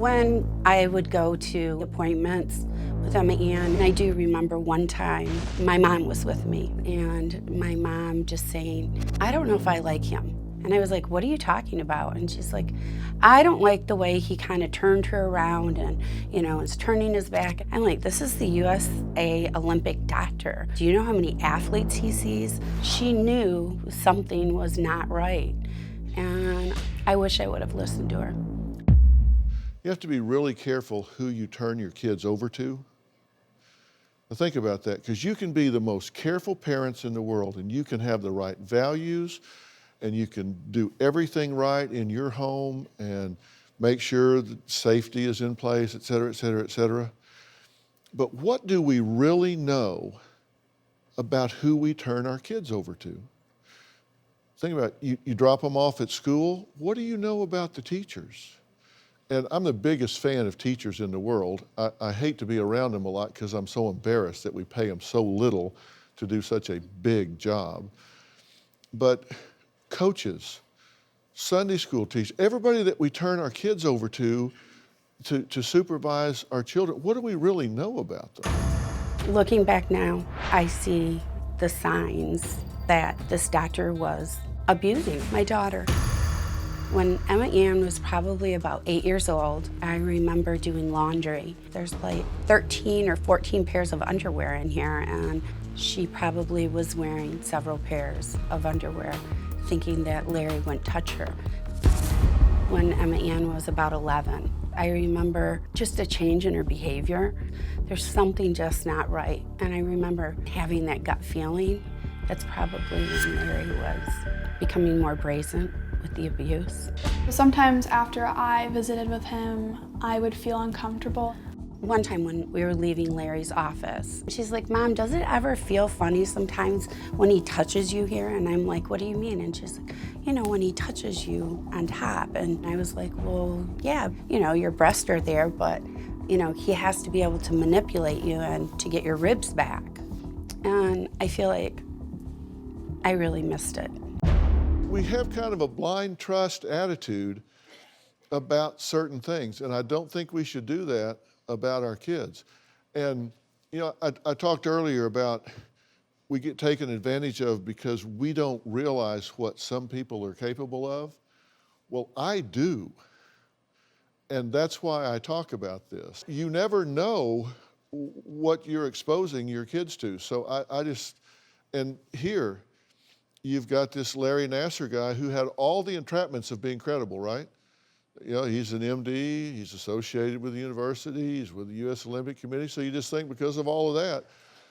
When I would go to appointments with Emma Ann, I do remember one time my mom was with me and my mom just saying, I don't know if I like him. And I was like, what are you talking about? And she's like, I don't like the way he kind of turned her around and, is turning his back. I'm like, this is the USA Olympic doctor. Do you know how many athletes he sees? She knew something was not right. And I wish I would have listened to her. You have to be really careful who you turn your kids over to. Now think about that, because you can be the most careful parents in the world and you can have the right values and you can do everything right in your home and make sure that safety is in place, et cetera, et cetera, et cetera. But what do we really know about who we turn our kids over to? Think about it. You drop them off at school. What do you know about the teachers? And I'm the biggest fan of teachers in the world. I hate to be around them a lot because I'm so embarrassed that we pay them so little to do such a big job. But coaches, Sunday school teachers, everybody that we turn our kids over to supervise our children, what do we really know about them? Looking back now, I see the signs that this doctor was abusing my daughter. When Emma Ann was probably about 8 years old, I remember doing laundry. There's like 13 or 14 pairs of underwear in here, and she probably was wearing several pairs of underwear, thinking that Larry wouldn't touch her. When Emma Ann was about 11, I remember just a change in her behavior. There's something just not right. And I remember having that gut feeling. That's probably when Larry was becoming more brazen with the abuse. Sometimes after I visited with him, I would feel uncomfortable. One time when we were leaving Larry's office, she's like, Mom, does it ever feel funny sometimes when he touches you here? And I'm like, what do you mean? And she's like, when he touches you on top. And I was like, well, yeah, your breasts are there, but, he has to be able to manipulate you and to get your ribs back. And I feel like I really missed it. We have kind of a blind trust attitude about certain things, and I don't think we should do that about our kids. And I talked earlier about we get taken advantage of because we don't realize what some people are capable of. Well, I do, and that's why I talk about this. You never know what you're exposing your kids to. So and here, you've got this Larry Nassar guy who had all the entrapments of being credible, right? He's an MD, he's associated with the university, he's with the US Olympic Committee, so you just think because of all of that,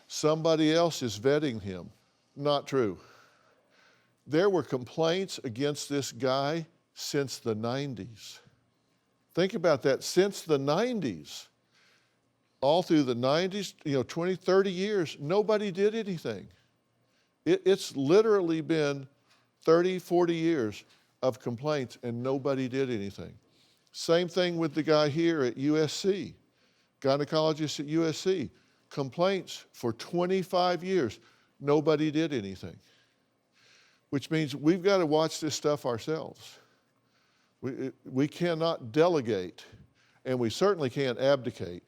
somebody else is vetting him. Not true. There were complaints against this guy since the 90s. Think about that, since the 90s. All through the 90s, 20, 30 years, nobody did anything. It's literally been 30, 40 years of complaints and nobody did anything. Same thing with the guy here at USC, gynecologist at USC. Complaints for 25 years, nobody did anything. Which means we've got to watch this stuff ourselves. We cannot delegate, and we certainly can't abdicate.